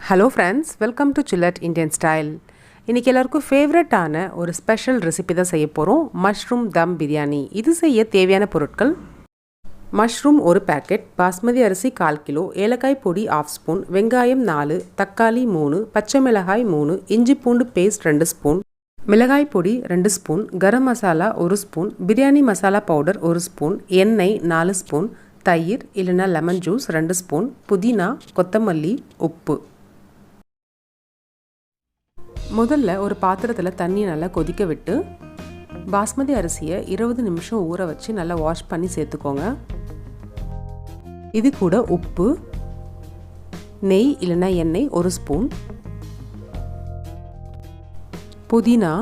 Hello friends, welcome to ChillatIndianstyle. இன்னைக்கு எல்லாருக்கும் ஃபேவரட்டான ஒரு ஸ்பெஷல் ரெசிபி தான் செய்ய போகிறோம். மஷ்ரூம் தம் பிரியாணி. இது செய்ய தேவையான பொருட்கள்: மஷ்ரூம் 1 பேக்கெட், பாஸ்மதி அரிசி 1/4 கிலோ, ஏலக்காய் பொடி 1/2 ஸ்பூன், வெங்காயம் 4, தக்காளி 3, பச்சை மிளகாய் 3, இஞ்சி பூண்டு பேஸ்ட் 2 ஸ்பூன், மிளகாய் பொடி 2 spoon, garam masala 1 spoon, biryani masala powder 1 spoon, எண்ணெய் 4 ஸ்பூன், தயிர் இல்லைனா லெமன் ஜூஸ் 2 ஸ்பூன், புதினா, கொத்தமல்லி, உப்பு. முதல்ல ஒரு பாத்திரத்தில் தண்ணி நல்லா கொதிக்க விட்டு பாஸ்மதி அரிசியை 20 நிமிஷம் ஊற வச்சு நல்லா வாஷ் பண்ணி சேர்த்துக்கோங்க. இது கூட உப்பு, நெய் இல்லைன்னா எண்ணெய் 1 ஸ்பூன், புதினா,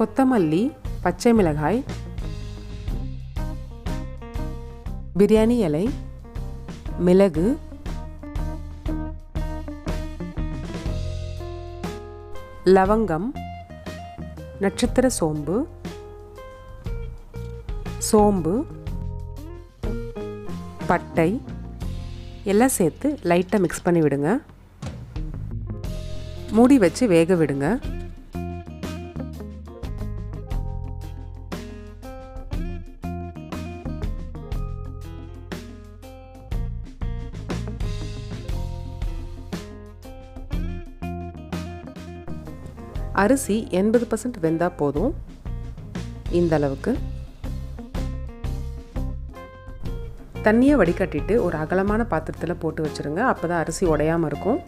கொத்தமல்லி, பச்சை மிளகாய், பிரியாணி இலை, மிளகு, லவங்கம், நட்சத்திர சோம்பு, பட்டை எல்லாம் சேர்த்து லைட்டாக மிக்ஸ் பண்ணி விடுங்க. மூடி வச்சு வேக விடுங்க. அரிசி 80% வெந்தால் போதும். இந்த அளவுக்கு தண்ணியை வடிகட்டிட்டு ஒரு அகலமான பாத்திரத்தில் போட்டு வச்சுருங்க. அப்போ தான் அரிசி உடையாமல் இருக்கும்.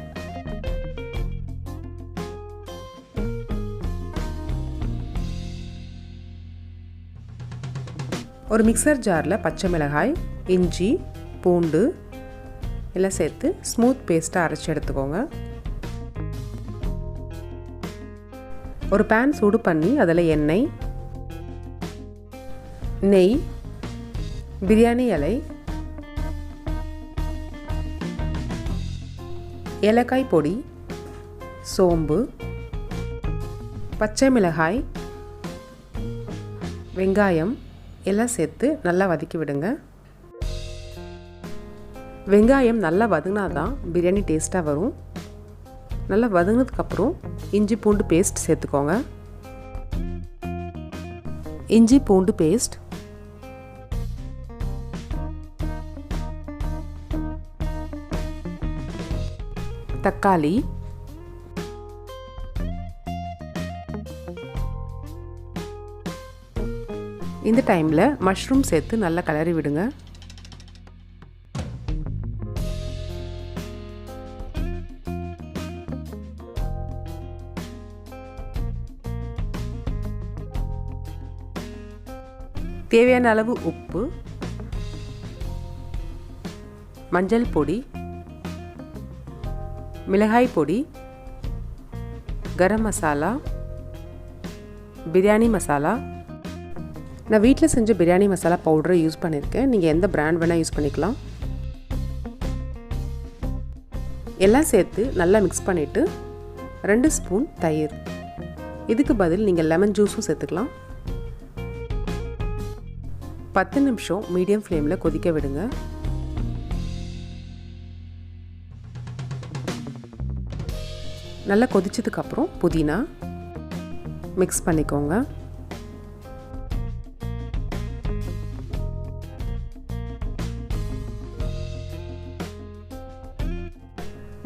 ஒரு மிக்சர் ஜாரில் பச்சை மிளகாய், இஞ்சி, பூண்டு எல்லாம் சேர்த்து ஸ்மூத் பேஸ்ட்டாக அரைச்சி எடுத்துக்கோங்க. ஒரு பேன் சூடு பண்ணி அதில் எண்ணெய், நெய், பிரியாணி இலை, ஏலக்காய் பொடி, சோம்பு, பச்சை மிளகாய், வெங்காயம் எல்லாம் சேர்த்து நல்லா வதக்கி விடுங்க. வெங்காயம் நல்லா வதங்கினா தான் பிரியாணி டேஸ்ட்டாக வரும். நல்லா வதங்கினதுக்கப்புறம் இஞ்சி பூண்டு பேஸ்ட் சேர்த்துக்கோங்க. இஞ்சி பூண்டு பேஸ்ட், தக்காளி, இந்த டைமில் மஷ்ரூம் சேர்த்து நல்லா கிளறி விடுங்க. தேவையான அளவு உப்பு, மஞ்சள் பொடி, மிளகாய் பொடி, கரம் மசாலா, பிரியாணி மசாலா. நான் வீட்டில் செஞ்ச பிரியாணி மசாலா பவுடரை யூஸ் பண்ணியிருக்கேன். நீங்கள் எந்த பிராண்ட் வேணால் யூஸ் பண்ணிக்கலாம். எல்லாம் சேர்த்து நல்லா மிக்ஸ் பண்ணிவிட்டு 2 ஸ்பூன் தயிர். இதுக்கு பதில் நீங்கள் லெமன் ஜூஸும் சேர்த்துக்கலாம். 10 நிமிஷம் மீடியம் ஃப்ளேமில் கொதிக்க விடுங்க. நல்லா கொதிச்சதுக்கப்புறம் புதினா மிக்ஸ் பண்ணிக்கோங்க.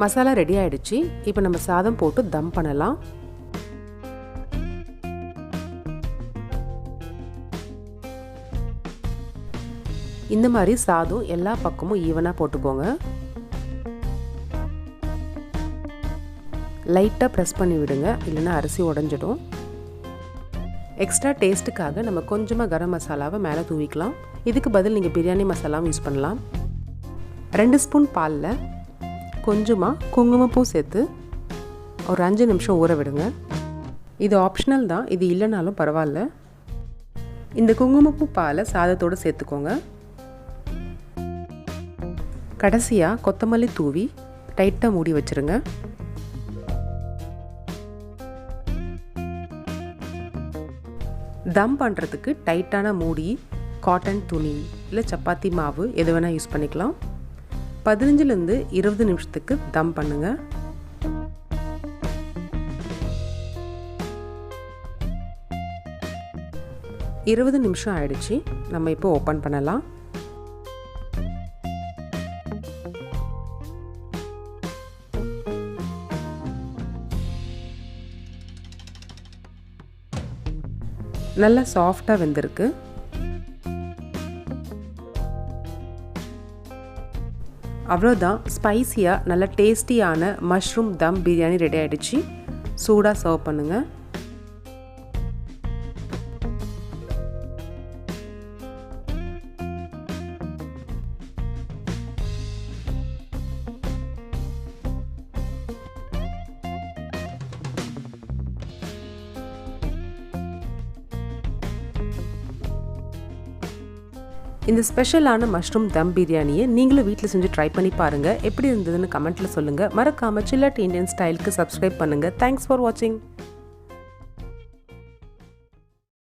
மசாலா ரெடி ஆயிடுச்சு. இப்போ நம்ம சாதம் போட்டு தம் பண்ணலாம். இந்த மாதிரி சாதம் எல்லா பக்கமும் ஈவனாக போட்டுக்கோங்க. லைட்டாக ப்ரெஸ் பண்ணி விடுங்க, இல்லைன்னா அரிசி உடஞ்சிடும். எக்ஸ்ட்ரா டேஸ்ட்டுக்காக நம்ம கொஞ்சமாக கரம் மசாலாவை மேலே தூவிக்கலாம். இதுக்கு பதில் நீங்கள் பிரியாணி மசாலாவும் யூஸ் பண்ணலாம். 2 ஸ்பூன் பாலில் கொஞ்சமாக குங்குமப்பூ சேர்த்து ஒரு 5 நிமிஷம் ஊற விடுங்க. இது ஆப்ஷனல் தான், இது இல்லைனாலும் பரவாயில்ல. இந்த குங்குமப்பூ பாலை சாதத்தோடு சேர்த்துக்கோங்க. கடைசியாக கொத்தமல்லி தூவி டைட்டாக மூடி வச்சுருங்க. தம் பண்ணுறதுக்கு டைட்டான மூடி, காட்டன் துணி இல்லை சப்பாத்தி மாவு எது வேணால் யூஸ் பண்ணிக்கலாம். 15லேருந்து 20 நிமிஷத்துக்கு தம் பண்ணுங்கள். இருபது நிமிஷம் ஆயிடுச்சு. நம்ம இப்போ ஓப்பன் பண்ணலாம். நல்லா சாஃப்டாக வெந்திருக்கு. அவ்வளோதான், ஸ்பைசியாக நல்ல டேஸ்டியான மஷ்ரூம் தம் பிரியாணி ரெடி ஆகிடுச்சு. சூடாக சர்வ் பண்ணுங்கள். இந்த ஸ்பெஷலான மஷ்ரூம் தம் பிரியாணியை நீங்களும் வீட்டில் செஞ்சு ட்ரை பண்ணி பாருங்கள். எப்படி இருந்ததுன்னு கமெண்ட்டில் சொல்லுங்கள். மறக்காமல் சில்லட் இண்டியன் ஸ்டைலுக்கு சப்ஸ்கிரைப் பண்ணுங்கள். தேங்க்ஸ் ஃபார் வாட்சிங்.